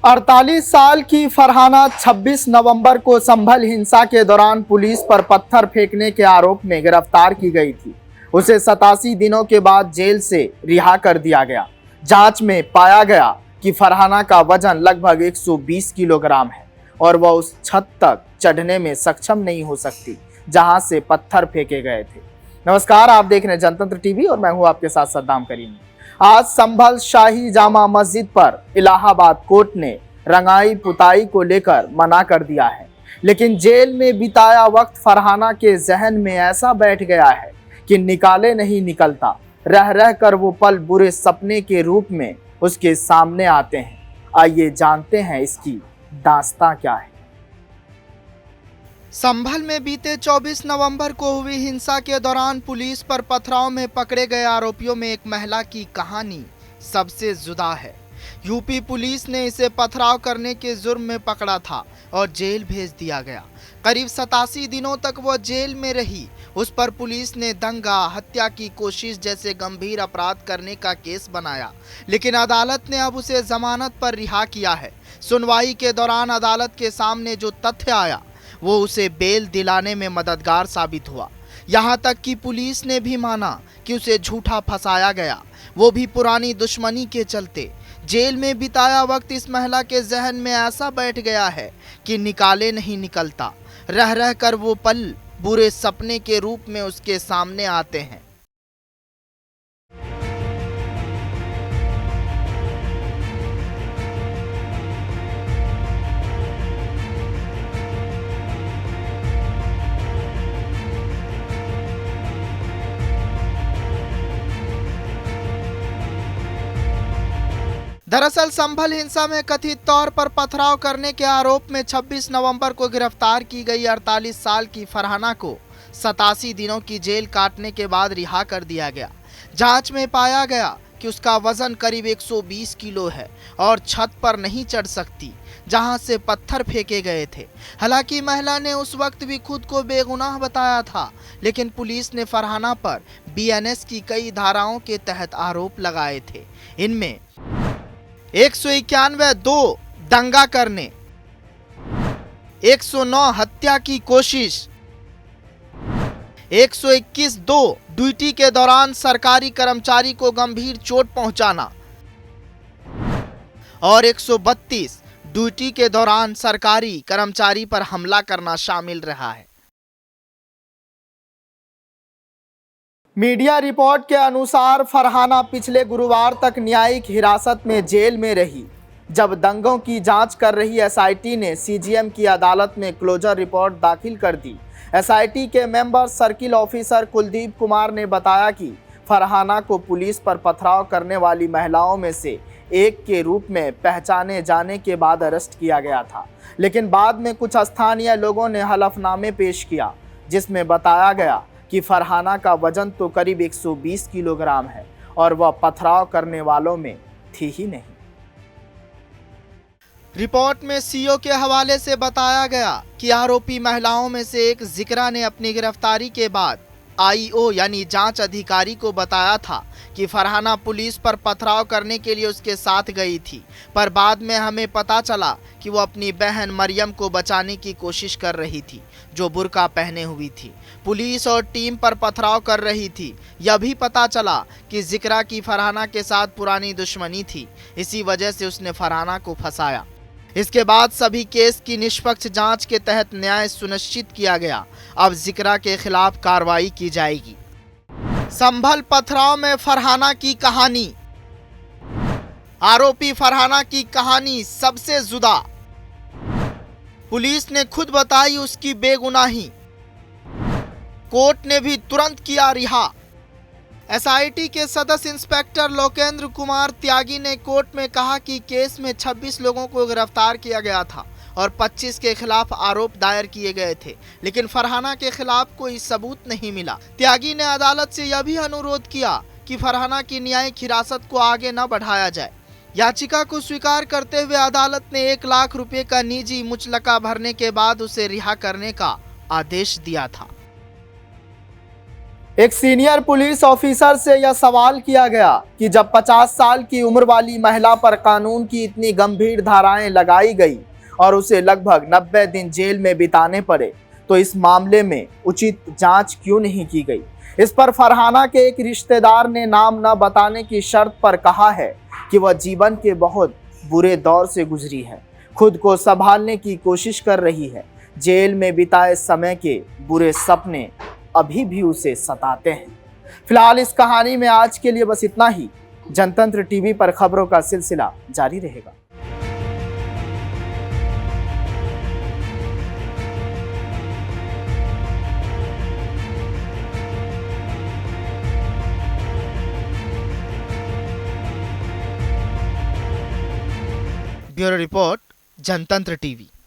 48 साल की फरहाना 26 नवंबर को संभल हिंसा के दौरान पुलिस पर पत्थर फेंकने के आरोप में गिरफ्तार की गई थी। उसे 87 दिनों के बाद जेल से रिहा कर दिया गया। जांच में पाया गया कि फरहाना का वजन लगभग 120 किलोग्राम है और वह उस छत तक चढ़ने में सक्षम नहीं हो सकती जहां से पत्थर फेंके गए थे। नमस्कार, आप देख रहे हैं जनतंत्र टीवी और मैं हूं आपके साथ सद्दाम करीम। आज संभल शाही जामा मस्जिद पर इलाहाबाद कोर्ट ने रंगाई पुताई को लेकर मना कर दिया है, लेकिन जेल में बिताया वक्त फरहाना के जहन में ऐसा बैठ गया है कि निकाले नहीं निकलता। रह रह कर वो पल बुरे सपने के रूप में उसके सामने आते हैं। आइए जानते हैं इसकी दास्तां क्या है। संभल में बीते 24 नवंबर को हुई हिंसा के दौरान पुलिस पर पथराव में पकड़े गए आरोपियों में एक महिला की कहानी सबसे जुदा है। यूपी पुलिस ने इसे पथराव करने के जुर्म में पकड़ा था और जेल भेज दिया गया। करीब 87 दिनों तक वो जेल में रही। उस पर पुलिस ने दंगा, हत्या की कोशिश जैसे गंभीर अपराध करने का केस बनाया, लेकिन अदालत ने अब उसे जमानत पर रिहा किया है। सुनवाई के दौरान अदालत के सामने जो तथ्य आया वो उसे बेल दिलाने में मददगार साबित हुआ। यहाँ तक कि पुलिस ने भी माना कि उसे झूठा फंसाया गया, वो भी पुरानी दुश्मनी के चलते। जेल में बिताया वक्त इस महिला के जहन में ऐसा बैठ गया है कि निकाले नहीं निकलता। रह रह कर वो पल बुरे सपने के रूप में उसके सामने आते हैं। दरअसल संभल हिंसा में कथित तौर पर पथराव करने के आरोप में 26 नवंबर को गिरफ्तार की गई 48 साल की फरहाना को 87 दिनों की जेल काटने के बाद रिहा कर दिया गया। जांच में पाया गया कि उसका वजन करीब 120 किलो है और छत पर नहीं चढ़ सकती जहां से पत्थर फेंके गए थे। हालांकि महिला ने उस वक्त भी खुद को बेगुनाह बताया था, लेकिन पुलिस ने फरहाना पर बीएनएस की कई धाराओं के तहत आरोप लगाए थे। इनमें 191(2) दंगा करने, 109 हत्या की कोशिश, 121(2) ड्यूटी के दौरान सरकारी कर्मचारी को गंभीर चोट पहुंचाना और 132 ड्यूटी के दौरान सरकारी कर्मचारी पर हमला करना शामिल रहा है। मीडिया रिपोर्ट के अनुसार फरहाना पिछले गुरुवार तक न्यायिक हिरासत में जेल में रही। जब दंगों की जांच कर रही एसआईटी ने सीजीएम की अदालत में क्लोजर रिपोर्ट दाखिल कर दी। एसआईटी के member circle officer Kuldeep Kumar ने बताया कि फरहाना को पुलिस पर पथराव करने वाली महिलाओं में से एक के रूप में पहचाने जाने के बाद अरेस्ट किया गया था, लेकिन बाद में कुछ स्थानीय लोगों ने हलफनामे पेश किया जिसमें बताया गया कि फरहाना का वजन तो करीब 120 किलोग्राम है और वह पथराव करने वालों में थी ही नहीं। रिपोर्ट में सीओ के हवाले से बताया गया कि आरोपी महिलाओं में से एक जिक्रा ने अपनी गिरफ्तारी के बाद आईओ यानी जांच अधिकारी को बताया था कि फरहाना पुलिस पर पथराव करने के लिए उसके साथ गई थी, पर बाद में हमें पता चला कि वो अपनी बहन मरियम को बचाने की कोशिश कर रही थी जो बुर्का पहने हुई थी। पुलिस और टीम पर पथराव कर रही थी। यह भी पता चला कि जिक्रा की फरहाना के साथ पुरानी दुश्मनी थी, इसी वजह से उसने फरहाना को फंसाया। इसके बाद सभी केस की निष्पक्ष जांच के तहत न्याय सुनिश्चित किया गया। अब जिक्रा के खिलाफ कार्रवाई की जाएगी। संभल पथराव में फरहाना की कहानी। आरोपी फरहाना की कहानी सबसे जुदा। पुलिस ने खुद बताई उसकी बेगुनाही। कोर्ट ने भी तुरंत किया रिहा। एसआईटी के सदस्य इंस्पेक्टर लोकेंद्र कुमार त्यागी ने कोर्ट में कहा कि केस में 26 लोगों को गिरफ्तार किया गया था और 25 के खिलाफ आरोप दायर किए गए थे, लेकिन फरहाना के खिलाफ कोई सबूत नहीं मिला। त्यागी ने अदालत से यह भी अनुरोध किया कि फरहाना की न्यायिक हिरासत को आगे न बढ़ाया जाए। याचिका को स्वीकार करते हुए अदालत ने 1 लाख रुपए का निजी मुचलका भरने के बाद उसे रिहा करने का आदेश दिया था। एक सीनियर पुलिस ऑफिसर से यह सवाल किया गया कि जब 50 साल की उम्र वाली महिला पर कानून की इतनी गंभीर धाराएं लगाई गई और उसे लगभग 90 दिन जेल में बिताने पड़े, तो इस मामले में उचित जांच क्यों नहीं की गई। इस पर फरहाना के एक रिश्तेदार ने नाम न बताने की शर्त पर कहा है कि वह जीवन के बहुत बुरे दौर से गुजरी है, खुद को संभालने की कोशिश कर रही है। जेल में बिताए समय के बुरे सपने अभी भी उसे सताते हैं। फिलहाल इस कहानी में आज के लिए बस इतना ही। जनतंत्र टीवी पर खबरों का सिलसिला जारी रहेगा। ब्यूरो रिपोर्ट, जनतंत्र टीवी।